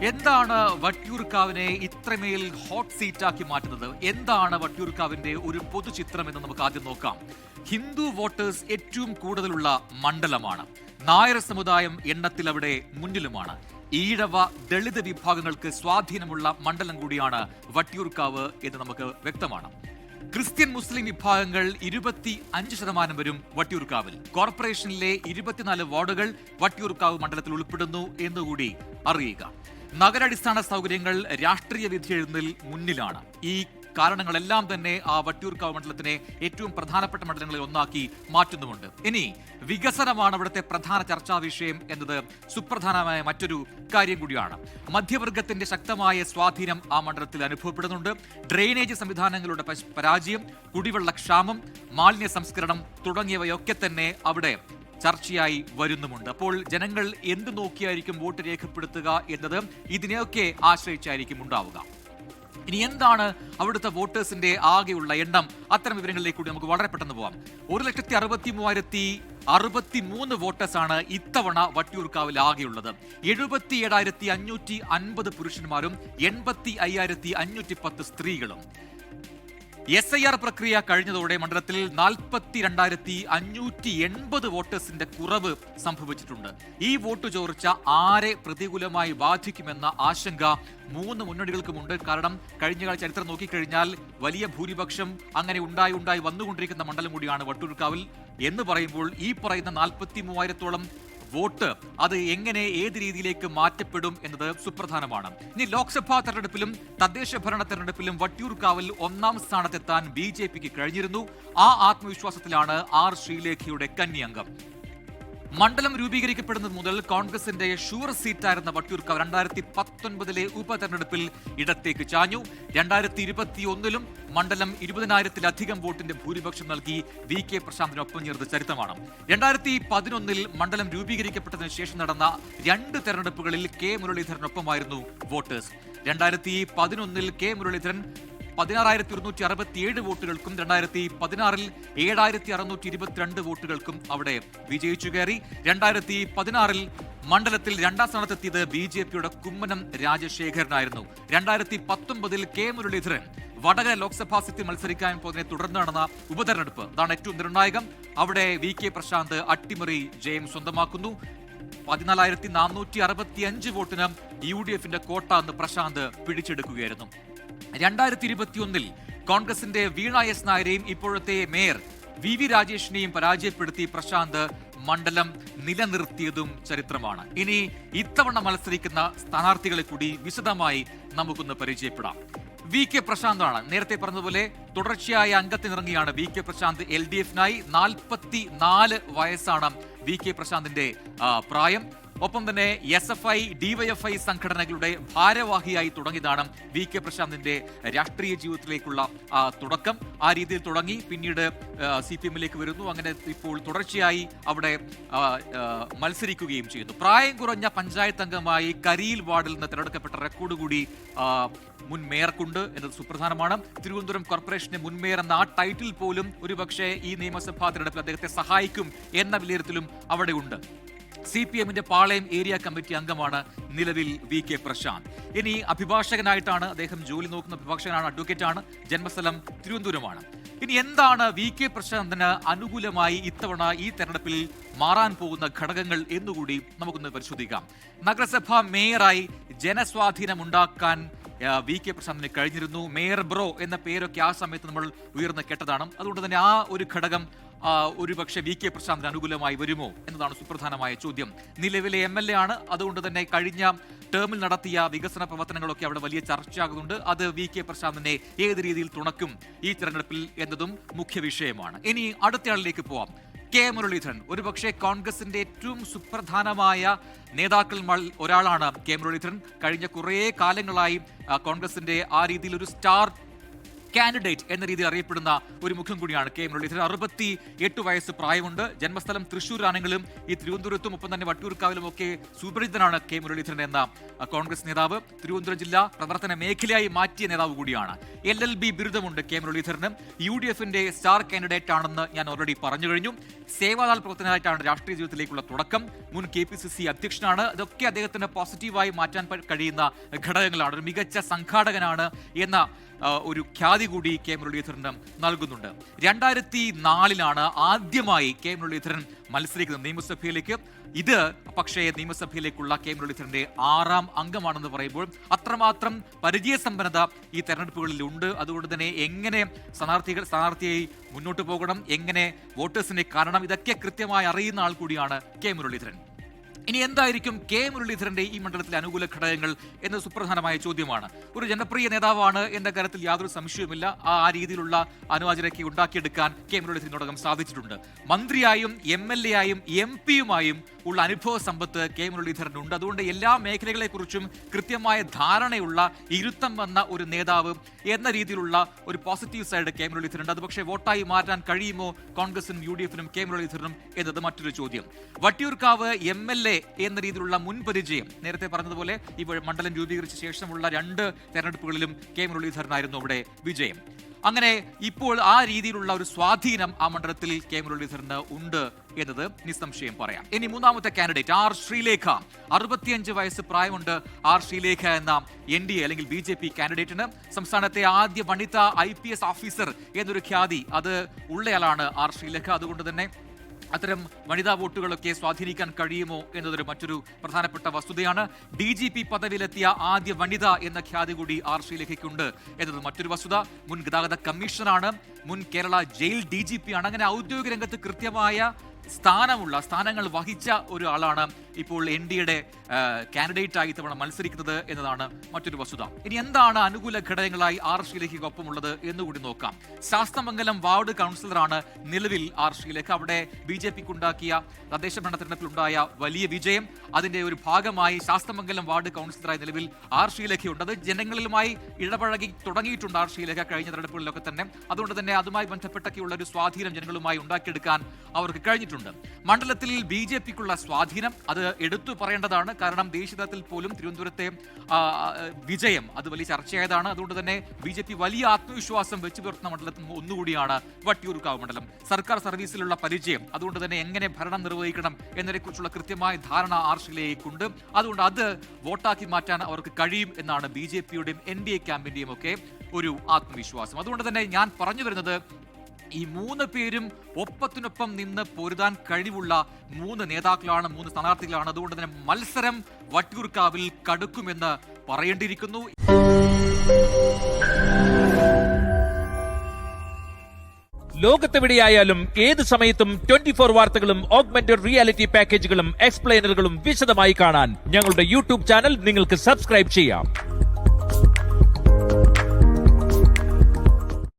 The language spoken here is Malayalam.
എന്താണ് വട്ടിയൂർക്കാവിനെ ഇത്രമേൽ ഹോട്ട് സീറ്റാക്കി മാറ്റുന്നത്? എന്താണ് വട്ടിയൂർക്കാവിന്റെ ഒരു പൊതുചിത്രം എന്ന് നമുക്ക് ആദ്യം നോക്കാം. ഹിന്ദു വോട്ടേഴ്സ് ഏറ്റവും കൂടുതലുള്ള മണ്ഡലമാണ്. നായർ സമുദായം എണ്ണത്തിൽ അവിടെ മുന്നിലുമാണ്. ഈഴവ ദളിത് വിഭാഗങ്ങൾക്ക് സ്വാധീനമുള്ള മണ്ഡലം കൂടിയാണ് വട്ടിയൂർക്കാവ് എന്ന് നമുക്ക് വ്യക്തമാണ്. ക്രിസ്ത്യൻ മുസ്ലിം വിഭാഗങ്ങൾ 25% വരും വട്ടിയൂർക്കാവിൽ. കോർപ്പറേഷനിലെ 24 വാർഡുകൾ വട്ടിയൂർക്കാവ് മണ്ഡലത്തിൽ ഉൾപ്പെടുന്നു എന്നുകൂടി അറിയുക. നഗരാടിസ്ഥാന സൗകര്യങ്ങൾ രാഷ്ട്രീയ വിധിയെഴുന്നതിൽ മുന്നിലാണ്. ഈ കാരണങ്ങളെല്ലാം തന്നെ ആ വട്ടിയൂർക്കാവ് മണ്ഡലത്തിനെ ഏറ്റവും പ്രധാനപ്പെട്ട മണ്ഡലങ്ങളിൽ ഒന്നാക്കി മാറ്റുന്നുമുണ്ട്. ഇനി വികസനമാണ് അവിടുത്തെ പ്രധാന ചർച്ചാ വിഷയം എന്നത് സുപ്രധാനമായ മറ്റൊരു കാര്യം കൂടിയാണ്. മധ്യവർഗത്തിന്റെ ശക്തമായ സ്വാധീനം ആ മണ്ഡലത്തിൽ അനുഭവപ്പെടുന്നുണ്ട്. ഡ്രെയിനേജ് സംവിധാനങ്ങളുടെ പരാജയം, കുടിവെള്ളക്ഷാമം, മാലിന്യ സംസ്കരണം തുടങ്ങിയവയൊക്കെ തന്നെ അവിടെ ചർച്ചയായി വരുന്നുമുണ്ട്. അപ്പോൾ ജനങ്ങൾ എന്ത് നോക്കിയായിരിക്കും വോട്ട് രേഖപ്പെടുത്തുക എന്നത് ഇതിനെയൊക്കെ ആശ്രയിച്ചായിരിക്കും ഉണ്ടാവുക. ഇനി എന്താണ് അവിടുത്തെ വോട്ടേഴ്സിന്റെ ആകെയുള്ള എണ്ണം? അത്തരം വിവരങ്ങളിലേക്ക് കൂടി നമുക്ക് വളരെ പെട്ടെന്ന് പോവാം. 1,63,063 വോട്ടേഴ്സാണ് ഇത്തവണ വട്ടിയൂർക്കാവിൽ ആകെയുള്ളത്. 77,550 പുരുഷന്മാരും 85,510 സ്ത്രീകളും. SIR പ്രക്രിയ കഴിഞ്ഞതോടെ മണ്ഡലത്തിൽ 42,580 വോട്ടേഴ്സിന്റെ കുറവ് സംഭവിച്ചിട്ടുണ്ട്. ഈ വോട്ട് ചോർച്ച ആരെ പ്രതികൂലമായി ബാധിക്കുമെന്ന ആശങ്ക 3 മുന്നണികൾക്കുമുണ്ട്. കാരണം കഴിഞ്ഞ ചരിത്രം നോക്കിക്കഴിഞ്ഞാൽ വലിയ ഭൂരിപക്ഷം അങ്ങനെ ഉണ്ടായി വന്നുകൊണ്ടിരിക്കുന്ന മണ്ഡലം കൂടിയാണ് വട്ടിയൂർക്കാവിൽ എന്ന് പറയുമ്പോൾ ഈ പറയുന്ന 43,000-ഓളം വോട്ട് അത് എങ്ങനെ ഏത് രീതിയിലേക്ക് മാറ്റപ്പെടും എന്നത് സുപ്രധാനമാണ്. ഇനി ലോക്സഭാ തെരഞ്ഞെടുപ്പിലും തദ്ദേശ ഭരണ തെരഞ്ഞെടുപ്പിലും വട്ടിയൂർക്കാവിൽ 1ാം സ്ഥാനത്തെത്താൻ BJPക്ക് കഴിഞ്ഞിരുന്നു. ആ ആത്മവിശ്വാസത്തിലാണ് R ശ്രീലേഖയുടെ കന്നി അംഗം. മണ്ഡലം രൂപീകരിക്കപ്പെടുന്നത് മുതൽ കോൺഗ്രസിന്റെ ഷുവർ സീറ്റായിരുന്ന വട്ടിയൂർക്കാവ് 2019 ഉപതെരഞ്ഞെടുപ്പിൽ ഇടത്തേക്ക് ചാഞ്ഞു. 2021 മണ്ഡലം 20,000-ലധികം വോട്ടിന്റെ ഭൂരിപക്ഷം നൽകി VK പ്രശാന്തിനൊപ്പം ചേർന്ന ചരിത്രമാണ്. 2011 മണ്ഡലം രൂപീകരിക്കപ്പെട്ടതിനു ശേഷം നടന്ന 2 തെരഞ്ഞെടുപ്പുകളിൽ K മുരളീധരനൊപ്പമായിരുന്നു വോട്ടേഴ്സ്. 2011 K മുരളീധരൻ 16,267 വോട്ടുകൾക്കും 2016 7,622 വോട്ടുകൾക്കും അവിടെ വിജയിച്ചു കയറി. 2016 മണ്ഡലത്തിൽ 2ാം സ്ഥാനത്തെത്തിയത് BJPയുടെ കുമ്മനം രാജശേഖരനായിരുന്നു. 2019 K മുരളീധരൻ വടകര ലോക്സഭാ സീറ്റിൽ മത്സരിക്കാൻ പോയതിനെ തുടർന്ന് നടന്ന ഉപതെരഞ്ഞെടുപ്പ്, അതാണ് ഏറ്റവും നിർണായകം. അവിടെ VK പ്രശാന്ത് അട്ടിമറി ജയം സ്വന്തമാക്കുന്നു. 14,465 വോട്ടിന് UDFന്റെ കോട്ട എന്ന് പ്രശാന്ത് പിടിച്ചെടുക്കുകയായിരുന്നു. 2021 കോൺഗ്രസിന്റെ വീണ S നായരെയും ഇപ്പോഴത്തെ മേയർ VV രാജേഷിനെയും പരാജയപ്പെടുത്തി പ്രശാന്ത് മണ്ഡലം നിലനിർത്തിയതും ചരിത്രമാണ്. ഇനി ഇത്തവണ മത്സരിക്കുന്ന സ്ഥാനാർത്ഥികളെ കൂടി വിശദമായി നമുക്കൊന്ന് പരിചയപ്പെടാം. VK പ്രശാന്താണ്. നേരത്തെ പറഞ്ഞതുപോലെ തുടർച്ചയായ അംഗത്തിനിറങ്ങിയാണ് VK പ്രശാന്ത് LDF-നായി. 44 വയസ്സാണ് VK പ്രശാന്തിന്റെ പ്രായം. ഒപ്പം തന്നെ SFI DYFI സംഘടനകളുടെ ഭാരവാഹിയായി തുടങ്ങിയതാണ് VK പ്രശാന്തിന്റെ രാഷ്ട്രീയ ജീവിതത്തിലേക്കുള്ള തുടക്കം. ആ രീതിയിൽ തുടങ്ങി പിന്നീട് CPM-ലേക്ക് വരുന്നു. അങ്ങനെ ഇപ്പോൾ തുടർച്ചയായി അവിടെ മത്സരിക്കുകയും ചെയ്യുന്നു. പ്രായം കുറഞ്ഞ പഞ്ചായത്ത് അംഗമായി കരിയിൽ വാർഡിൽ നിന്ന് തിരഞ്ഞെടുക്കപ്പെട്ട റെക്കോർഡ് കൂടി മുൻ മേയർക്കുണ്ട് എന്നത് സുപ്രധാനമാണ്. തിരുവനന്തപുരം കോർപ്പറേഷന്റെ മുൻ മേയർ എന്ന ആ ടൈറ്റിൽ പോലും ഒരുപക്ഷെ ഈ നിയമസഭാ തിരഞ്ഞെടുപ്പിൽ അദ്ദേഹത്തെ സഹായിക്കും എന്ന വിലയിരുത്തലും അവിടെ ഉണ്ട്. CPM-ന്റെ പാളയം ഏരിയ കമ്മിറ്റി അംഗമാണ് നിലവിൽ VK പ്രശാന്ത്. ഇനി അഭിഭാഷകനായിട്ടാണ് അദ്ദേഹം ജോലി നോക്കുന്ന അഭിഭാഷകനാണ്, അഡ്വക്കേറ്റാണ്. ജന്മസ്ഥലം തിരുവനന്തപുരമാണ്. ഇനി എന്താണ് VK പ്രശാന്തിന് അനുകൂലമായി ഇത്തവണ ഈ തെരഞ്ഞെടുപ്പിൽ മാറാൻ പോകുന്ന ഘടകങ്ങൾ എന്നുകൂടി നമുക്കൊന്ന് പരിശോധിക്കാം. നഗരസഭാ മേയറായി ജനസ്വാധീനം ഉണ്ടാക്കാൻ VK പ്രശാന്തിന് കഴിഞ്ഞിരുന്നു. മേയർ ബ്രോ എന്ന പേരൊക്കെ ആ സമയത്ത് നമ്മൾ ഉയർന്ന് കേട്ടതാണ്. അതുകൊണ്ട് തന്നെ ആ ഒരു ഘടകം ഒരുപക്ഷെ VK പ്രശാന്തിന് അനുകൂലമായി വരുമോ എന്നതാണ് സുപ്രധാനമായ ചോദ്യം. നിലവിലെ MLA ആണ്. അതുകൊണ്ട് തന്നെ കഴിഞ്ഞ ടേമിൽ നടത്തിയ വികസന പ്രവർത്തനങ്ങളൊക്കെ അവിടെ വലിയ ചർച്ചയാകുന്നുണ്ട്. അത് VK പ്രശാന്തിനെ ഏത് രീതിയിൽ തുണക്കും ഈ തെരഞ്ഞെടുപ്പിൽ എന്നതും മുഖ്യ വിഷയമാണ്. ഇനി അടുത്തയാളിലേക്ക് പോവാം. K മുരളീധരൻ ഒരുപക്ഷെ കോൺഗ്രസിന്റെ ഏറ്റവും സുപ്രധാനമായ നേതാക്കൾ ഒരാളാണ് K മുരളീധരൻ. കഴിഞ്ഞ കുറേ കാലങ്ങളായി കോൺഗ്രസിന്റെ ആ രീതിയിൽ ഒരു സ്റ്റാർ കാൻഡിഡേറ്റ് എന്ന രീതിയിൽ അറിയപ്പെടുന്ന ഒരു മുഖം കൂടിയാണ് കെ മുരളീധരൻ. 68 വയസ്സ് പ്രായമുണ്ട്. ജന്മസ്ഥലം തൃശ്ശൂരാണെങ്കിലും ഈ തിരുവനന്തപുരത്തും ഒപ്പം തന്നെ വട്ടിയൂർക്കാവിലും ഒക്കെ സുപരിചിതനാണ് കെ മുരളീധരൻ എന്ന കോൺഗ്രസ് നേതാവ്. തിരുവനന്തപുരം ജില്ലാ പ്രവർത്തന മേഖലയായി മാറ്റിയ നേതാവ് കൂടിയാണ്. LLB ബിരുദമുണ്ട് കെ മുരളീധരന്. UDFന്റെ സ്റ്റാർ കാൻഡിഡേറ്റ് ആണെന്ന് ഞാൻ ഓൾറെഡി പറഞ്ഞു കഴിഞ്ഞു. സേവാദാൽ പ്രവർത്തനമായിട്ടാണ് രാഷ്ട്രീയ ജീവിതത്തിലേക്കുള്ള തുടക്കം. മുൻ KPCC അധ്യക്ഷനാണ്. ഇതൊക്കെ അദ്ദേഹത്തിന് പോസിറ്റീവായി മാറ്റാൻ കഴിയുന്ന ഘടകങ്ങളാണ്. ഒരു മികച്ച സംഘാടകനാണ് എന്ന ഒരു ഖ്യാതി കൂടി കെ മുരളീധരന് നൽകുന്നുണ്ട്. 2004 ആദ്യമായി കെ മുരളീധരൻ മത്സരിക്കുന്നത് നിയമസഭയിലേക്ക്. ഇത് പക്ഷേ നിയമസഭയിലേക്കുള്ള കെ മുരളീധരന്റെ 6ാം അംഗമാണെന്ന് പറയുമ്പോൾ അത്രമാത്രം പരിചയസമ്പന്നത ഈ തെരഞ്ഞെടുപ്പുകളിൽ ഉണ്ട്. അതുകൊണ്ട് തന്നെ എങ്ങനെ സ്ഥാനാർത്ഥിയായി മുന്നോട്ട് പോകണം, എങ്ങനെ വോട്ടേഴ്സിനെ കാണണം, ഇതൊക്കെ കൃത്യമായി അറിയുന്ന ആൾ കൂടിയാണ് കെ മുരളീധരൻ. ഇനി എന്തായിരിക്കും കെ മുരളീധരന്റെ ഈ മണ്ഡലത്തിലെ അനുകൂല ഘടകങ്ങൾ എന്ന സുപ്രധാനമായ ചോദ്യമാണ്. ഒരു ജനപ്രിയ നേതാവാണ് എന്ന കാര്യത്തിൽ യാതൊരു സംശയവുമില്ല. ആ രീതിയിലുള്ള അനുവാചനയ്ക്ക് ഉണ്ടാക്കിയെടുക്കാൻ കെ മുരളീധരനോടകം സാധിച്ചിട്ടുണ്ട്. മന്ത്രിയായും MLA ആയും MP യുമായും ഉള്ള അനുഭവ സമ്പത്ത് കെ മുരളീധരനുണ്ട്. അതുകൊണ്ട് എല്ലാ മേഖലകളെക്കുറിച്ചും കൃത്യമായ ധാരണയുള്ള ഇരുത്തം വന്ന ഒരു നേതാവ് എന്ന രീതിയിലുള്ള ഒരു പോസിറ്റീവ് സൈഡ് കെ മുരളീധരനുണ്ട്. അത് പക്ഷേ വോട്ടായി മാറ്റാൻ കഴിയുമോ കോൺഗ്രസിനും UDFനും കെ മുരളീധരനും എന്നത് മറ്റൊരു ചോദ്യം. വട്ടിയൂർക്കാവ് MLA എന്ന രീതിയിലുള്ള മുൻപരിചയം, നേരത്തെ പറഞ്ഞതുപോലെ ഈ മണ്ഡലം രൂപീകരിച്ച ശേഷമുള്ള 2 തെരഞ്ഞെടുപ്പുകളിലും കെ മുരളീധരനായിരുന്നു അവിടെ വിജയം. അങ്ങനെ ഇപ്പോൾ ആ രീതിയിലുള്ള ഒരു സ്വാധീനം ആ മണ്ഡലത്തിൽ കെ മുരളീധരന് ഉണ്ട് എന്നത് നിസ്സംശയം പറയാം. ഇനി മൂന്നാമത്തെ കാൻഡിഡേറ്റ് R ശ്രീലേഖ. 65 വയസ്സ് പ്രായമുണ്ട് R ശ്രീലേഖ എന്ന NDA അല്ലെങ്കിൽ BJP കാൻഡിഡേറ്റിന്. സംസ്ഥാനത്തെ ആദ്യ വനിതാ IPS ഓഫീസർ എന്നൊരു ഖ്യാതി അത് ഉള്ളയാളാണ് R ശ്രീലേഖ. അതുകൊണ്ട് തന്നെ അത്തരം വനിതാ വോട്ടുകളൊക്കെ സ്വാധീനിക്കാൻ കഴിയുമോ എന്നതൊരു മറ്റൊരു പ്രധാനപ്പെട്ട വസ്തുതയാണ്. DGP പദവിയിലെത്തിയ ആദ്യ വനിത എന്ന ഖ്യാതി കൂടി R ശ്രീലേഖയ്ക്കുണ്ട് എന്നത് മറ്റൊരു വസ്തുത. മുൻ ഗതാഗത കമ്മീഷണറാണ്, മുൻ കേരള ജയിൽ DGP ആണ്. അങ്ങനെ ഔദ്യോഗിക രംഗത്ത് കൃത്യമായ സ്ഥാനങ്ങൾ വഹിച്ച ഒരാളാണ് ഇപ്പോൾ NDAയുടെ കാൻഡിഡേറ്റായി തവണ മത്സരിക്കുന്നത് എന്നതാണ് മറ്റൊരു വസ്തുത. ഇനി എന്താണ് അനുകൂല ഘടകങ്ങളായി R ശ്രീലേഖയ്ക്കൊപ്പമുള്ളത് എന്നുകൂടി നോക്കാം. ശാസ്തമംഗലം വാർഡ് കൗൺസിലറാണ് നിലവിൽ R ശ്രീലേഖ. അവിടെ BJPക്കുണ്ടാക്കിയ തദ്ദേശ ഭരണ തെരഞ്ഞെടുപ്പിലുണ്ടായ വലിയ വിജയം, അതിന്റെ ഒരു ഭാഗമായി ശാസ്തമംഗലം വാർഡ് കൗൺസിലറായി നിലവിൽ R ശ്രീലേഖയുണ്ട്. അത് ജനങ്ങളുമായി ഇടപഴകി തുടങ്ങിയിട്ടുണ്ട് R ശ്രീലേഖ കഴിഞ്ഞ തെരഞ്ഞെടുപ്പുകളിലൊക്കെ തന്നെ. അതുകൊണ്ട് തന്നെ അതുമായി ബന്ധപ്പെട്ടൊക്കെയുള്ള ഒരു സ്വാധീനം ജനങ്ങളുമായി ഉണ്ടാക്കിയെടുക്കാൻ അവർക്ക് കഴിഞ്ഞിട്ടുണ്ട്. മണ്ഡലത്തിൽ BJPക്കുള്ള സ്വാധീനം അത് എടുത്തു പറയേണ്ടതാണ്. കാരണം ദേശീയതലത്തിൽ പോലും തിരുവനന്തപുരത്തെ വിജയം അത് വലിയ ചർച്ചയായതാണ്. അതുകൊണ്ട് തന്നെ BJP വലിയ ആത്മവിശ്വാസം വെച്ചു പുലർത്തുന്ന മണ്ഡലത്തിൽ ഒന്നുകൂടിയാണ് വട്ടിയൂർക്കാവ് മണ്ഡലം. സർക്കാർ സർവീസിലുള്ള പരിചയം, അതുകൊണ്ട് തന്നെ എങ്ങനെ ഭരണം നിർവഹിക്കണം എന്നതിനെക്കുറിച്ചുള്ള കൃത്യമായ ധാരണ R ശ്രീലേഖയ്ക്കുണ്ട്. അതുകൊണ്ട് അത് വോട്ടാക്കി മാറ്റാൻ അവർക്ക് കഴിയും എന്നാണ് BJPയുടെയും NDA ക്യാമ്പിന്റെയും ഒക്കെ ഒരു ആത്മവിശ്വാസം. അതുകൊണ്ട് തന്നെ ഞാൻ പറഞ്ഞു വരുന്നത്, ഈ 3 പേരും ഒപ്പത്തിനൊപ്പം നിന്ന് പൊരുതാൻ കഴിവുള്ള 3 നേതാക്കളാണ്, 3 സ്ഥാനാർത്ഥികളാണ്. അതുകൊണ്ട് തന്നെ മത്സരം വട്ടിയൂർക്കാവിൽ കടുക്കുമെന്ന് പറയേണ്ടിയിരിക്കുന്നു. ലോകത്തെവിടെയായാലും ഏത് സമയത്തും 24 വാർത്തകളും ഓഗ്മെന്റഡ് റിയാലിറ്റി പാക്കേജുകളും എക്സ്പ്ലെയിനറുകളും വിശദമായി കാണാൻ ഞങ്ങളുടെ YouTube ചാനൽ നിങ്ങൾക്ക് സബ്സ്ക്രൈബ് ചെയ്യാം.